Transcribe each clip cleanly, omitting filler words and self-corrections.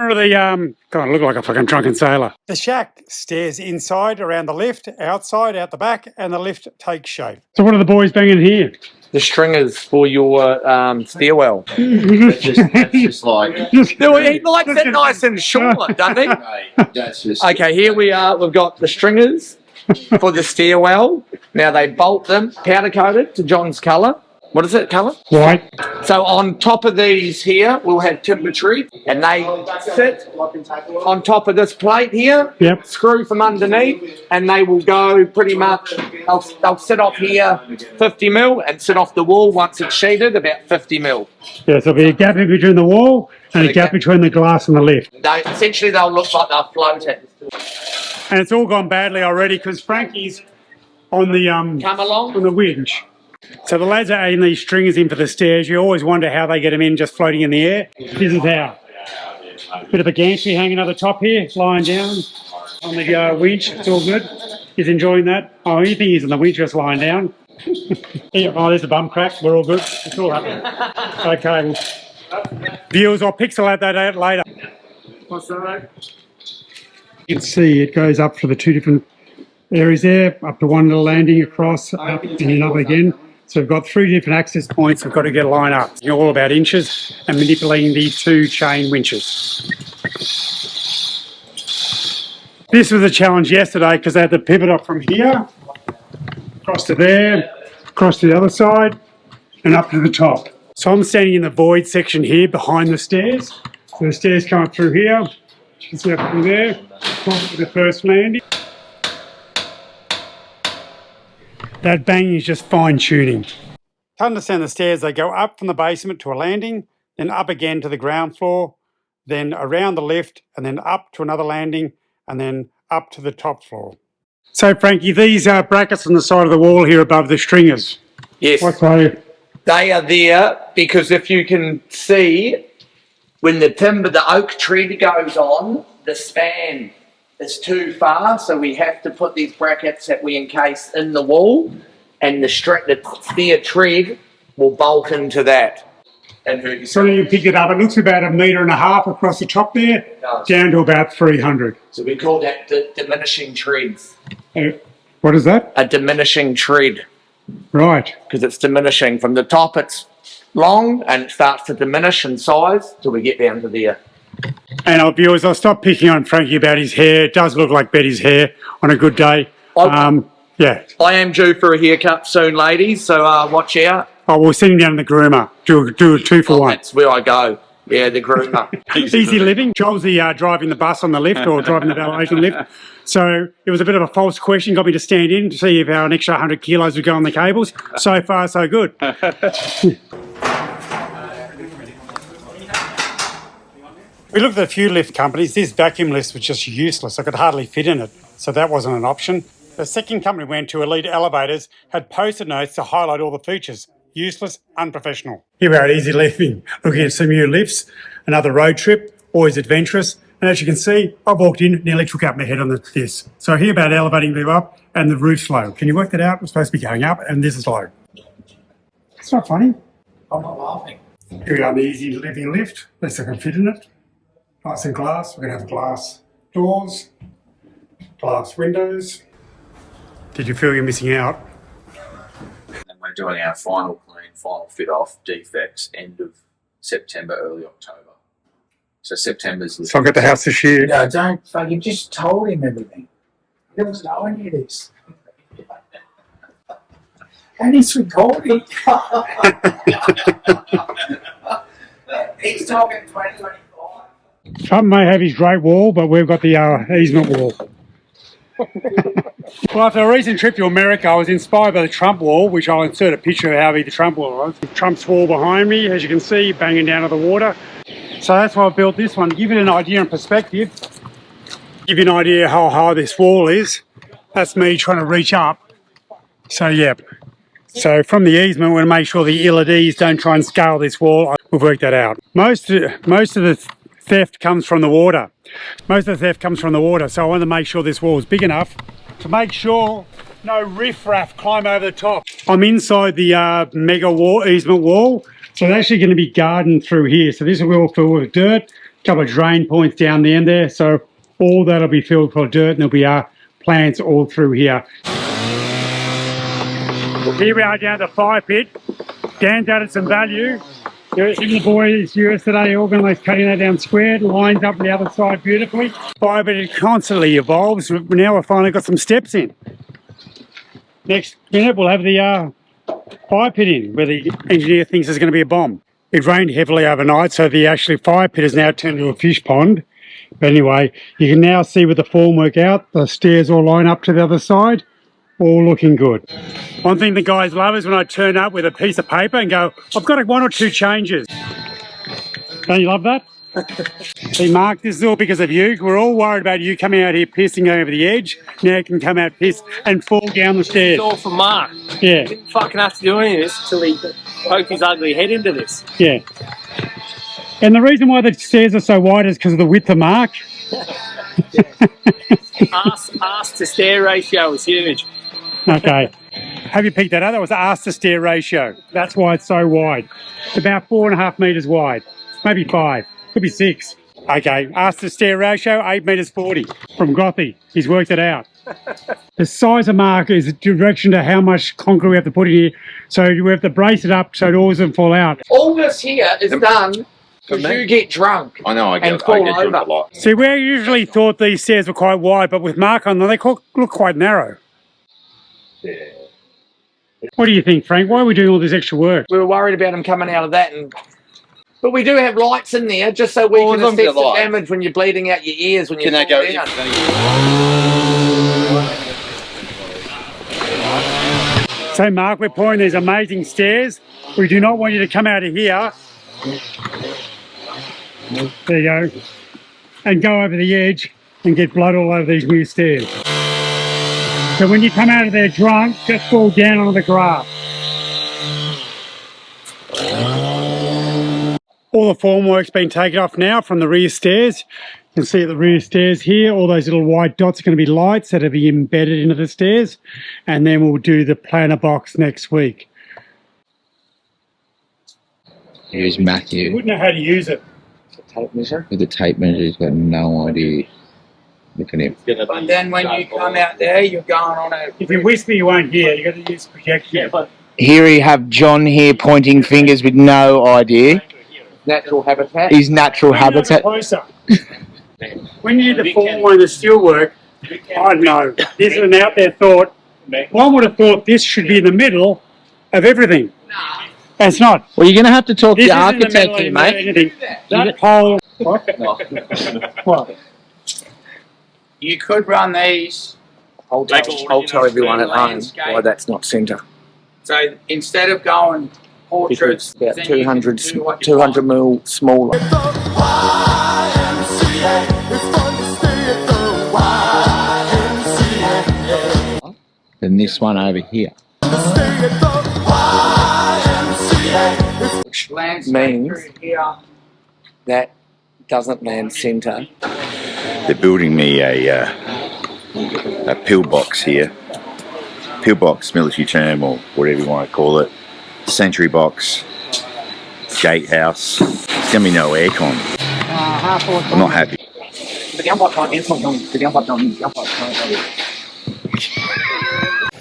corner of the, God, I look like a fucking drunken sailor. The shack stairs inside, around the lift, outside, out the back, and the lift takes shape. So what are the boys banging here? The stringers for your stairwell. That's just like... No, he likes it nice and short, doesn't he? That's just... Okay, here we are. We've got the stringers for the stairwell. Now they bolt them, powder coated to John's colour. What is it, colour? White. So on top of these here, we'll have timber tree, and they sit on top of this plate here. Yep. Screw from underneath, and they will go pretty much. They'll sit off here 50 mil and sit off the wall once it's sheeted about 50 mil. Yeah, so there'll be a gap in between the wall and a gap between the glass and the lift. Essentially, they'll look like they're floating. And it's all gone badly already because Frankie's on the Come along. on the winch. So the lads are adding these stringers in for the stairs. You always wonder how they get them in just floating in the air. This is how. Bit of a gantry hanging over the top here, lying down on the winch. It's all good. He's enjoying that. Oh, you think he's on the winch just lying down? Oh, there's a bum crack. We're all good. It's all happening. Okay. Viewers, I'll pixelate that out later. What's that? You can see it goes up for the two different areas there, up to one little landing across, up and then up again. So we've got three different access points we've got to get a line up. You're all about inches and manipulating these two chain winches. This was a challenge yesterday because they had to pivot up from here, across to there, across to the other side, and up to the top. So I'm standing in the void section here behind the stairs. So the stairs come up through here. You can see up through there, top of the first landing. That banging is just fine tuning. To understand the stairs, they go up from the basement to a landing, then up again to the ground floor, then around the lift, and then up to another landing, and then up to the top floor. So Frankie, these are brackets on the side of the wall here above the stringers. Yes. What's they? They are there because if you can see, when the timber, the oak tree goes on, the span is too far, so we have to put these brackets that we encase in the wall, and the stair tread will bolt into that. And So you pick it up, it looks about 1.5 meters across the top there, down to about 300. So we call that diminishing treads. What is that? A diminishing tread. Right. Because it's diminishing. From the top it's long and it starts to diminish in size till we get down to there. And our viewers, I'll stop picking on Frankie about his hair. It does look like Betty's hair on a good day. Yeah. I am due for a haircut soon, ladies, so watch out. Oh, we'll send him down to the groomer. Do a 2-for-1. That's where I go. Yeah, the groomer. Easy living. Job's the driving the bus on the lift or driving the ventilation lift. So it was a bit of a false question. Got me to stand in to see if an extra 100 kilos would go on the cables. So far, so good. We looked at a few lift companies. This vacuum lift was just useless. I could hardly fit in it, so that wasn't an option. The second company we went to, Elite Elevators, had post-it notes to highlight all the features. Useless, unprofessional. Here we are at Easy Living, looking at some new lifts, another road trip, always adventurous. And as you can see, I walked in, nearly took out my head on this. So here about elevating people up and the roof's low. Can you work that out? It's supposed to be going up and this is low. It's not funny. I'm not laughing. Here we are on the Easy Living lift. At least I can fit in it. Nice and glass. We're going to have glass doors, glass windows. Did you feel you're missing out? And we're doing our final clean, final fit off defects end of September, early October. So September's... So I'll get the house this year. No, don't fucking just told him everything. There was no one of this. And it's recording. He's talking 2025. Trump may have his great wall, but we've got the easement wall. Well, after a recent trip to America, I was inspired by the Trump wall, which I'll insert a picture of how big the Trump wall was. Trump's wall behind me, as you can see, banging down to the water. So that's why I built this one, give it an idea and perspective, give you an idea how high this wall is. That's me trying to reach up. So, yeah. So from the easement, we're going to make sure the LEDs don't try and scale this wall. We've worked that out. Most of the theft comes from the water. Most of the theft comes from the water, so I want to make sure this wall is big enough to make sure no riffraff climb over the top. I'm inside the mega wall, easement wall, so it's actually going to be gardened through here. So this will fill with dirt, couple of drain points down the end there. So all that'll be filled full of dirt, and there'll be plants all through here. Here we are down at the fire pit. Dan's added some value. Him and the boys yesterday organised cutting that down squared, lines up the other side beautifully. Firepit constantly evolves. Now we've finally got some steps in. Next minute we'll have the fire pit in, where the engineer thinks there's going to be a bomb. It rained heavily overnight, so the actually fire pit has now turned into a fish pond. But anyway, you can now see with the formwork out, the stairs all line up to the other side. All looking good. One thing the guys love is when I turn up with a piece of paper and go, I've got 1 or 2 changes. Don't you love that? See, Mark, this is all because of you. We're all worried about you coming out here pissing over the edge. Now you can come out pissed and fall down the stairs. It's all for Mark. Yeah. He didn't fucking have to do any of this until he poked his ugly head into this. Yeah. And the reason why the stairs are so wide is because of the width of Mark. Ass to stair ratio is huge. Okay. Have you picked that up? That was the ass to stair ratio. That's why it's so wide. It's about 4.5 metres wide. Maybe 5. Could be 6. Okay. Ass to stair ratio, 8 metres 40. From Grothy. He's worked it out. The size of Mark is a direction to how much concrete we have to put in here. So we have to brace it up so it always doesn't fall out. All this here is done because you get drunk. I know, I and get fall drunk over. a lot. See, we usually thought these stairs were quite wide, but with Mark on them, they look quite narrow. Yeah. What do you think, Frank? Why are we doing all this extra work? We were worried about him coming out of that, but we do have lights in there just so we Well, can as long as assess the they're light. damage when you're bleeding out your ears when you Can they fall go down. So, Mark, we're pouring these amazing stairs. We do not want you to come out of here. There you go. And go over the edge and get blood all over these new stairs. So when you come out of there drunk, just fall down on the grass. All the formwork's been taken off now from the rear stairs. You can see the rear stairs here, all those little white dots are going to be lights that will be embedded into the stairs. And then we'll do the planter box next week. Here's Matthew Wouldn't know how to use it. with the tape measure. He's got no idea. Look at him. But then when you come out there, you're going on a... If you whisper, you won't hear. You've got to use projection. Here we have John here pointing fingers with no idea. natural habitat. His natural habitat. Closer. When you do the formwork and the steelwork, I don't know. This is an out there thought. One would have thought this should be in the middle of everything. And it's not. Well, you're going to have to talk This to the isn't in the architect middle here, of mate. anything. That pole. What? You could run these. I'll tell everyone at home why that's not centre. So instead of going portraits, About then you can 200, do what you 200 mil smaller. Than this one over here. Which lands means through here. that doesn't land centre. They're building me a pillbox here. Pillbox, military term or whatever you want to call it. Sentry box, gatehouse. There's going to be no aircon. I'm not happy.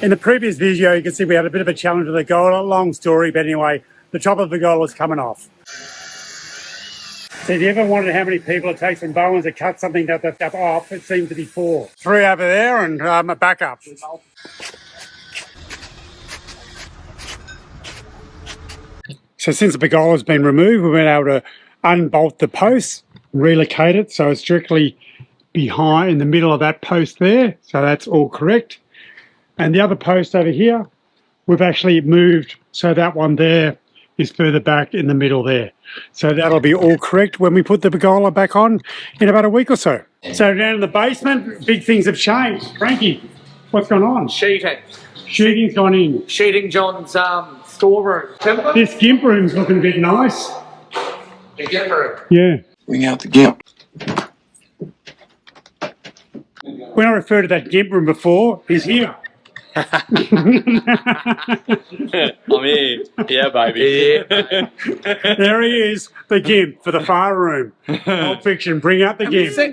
In the previous video, you can see we had a bit of a challenge with the gola. Long story, but anyway, the top of the gola is coming off. So if you ever wondered how many people it takes from Bowens to cut something up off, it seems to be 4. 3 over there and a backup. So since the pergola's been removed, we've been able to unbolt the posts, relocate it so it's directly behind in the middle of that post there. So that's all correct. And the other post over here, we've actually moved so that one there is further back in the middle there. So that'll be all correct when we put the pergola back on in about a week or so. So down in the basement, big things have changed. Frankie, what's going on? Sheeting. Sheeting's gone in. Sheeting John's storeroom. Timber? This gimp room's looking a bit nice. The gimp room. Yeah. Bring out the gimp. When I referred to that gimp room before, he's here. I'm here. Yeah, baby. There he is, the GIMP for the far room. Pulp Fiction, bring out the GIMP.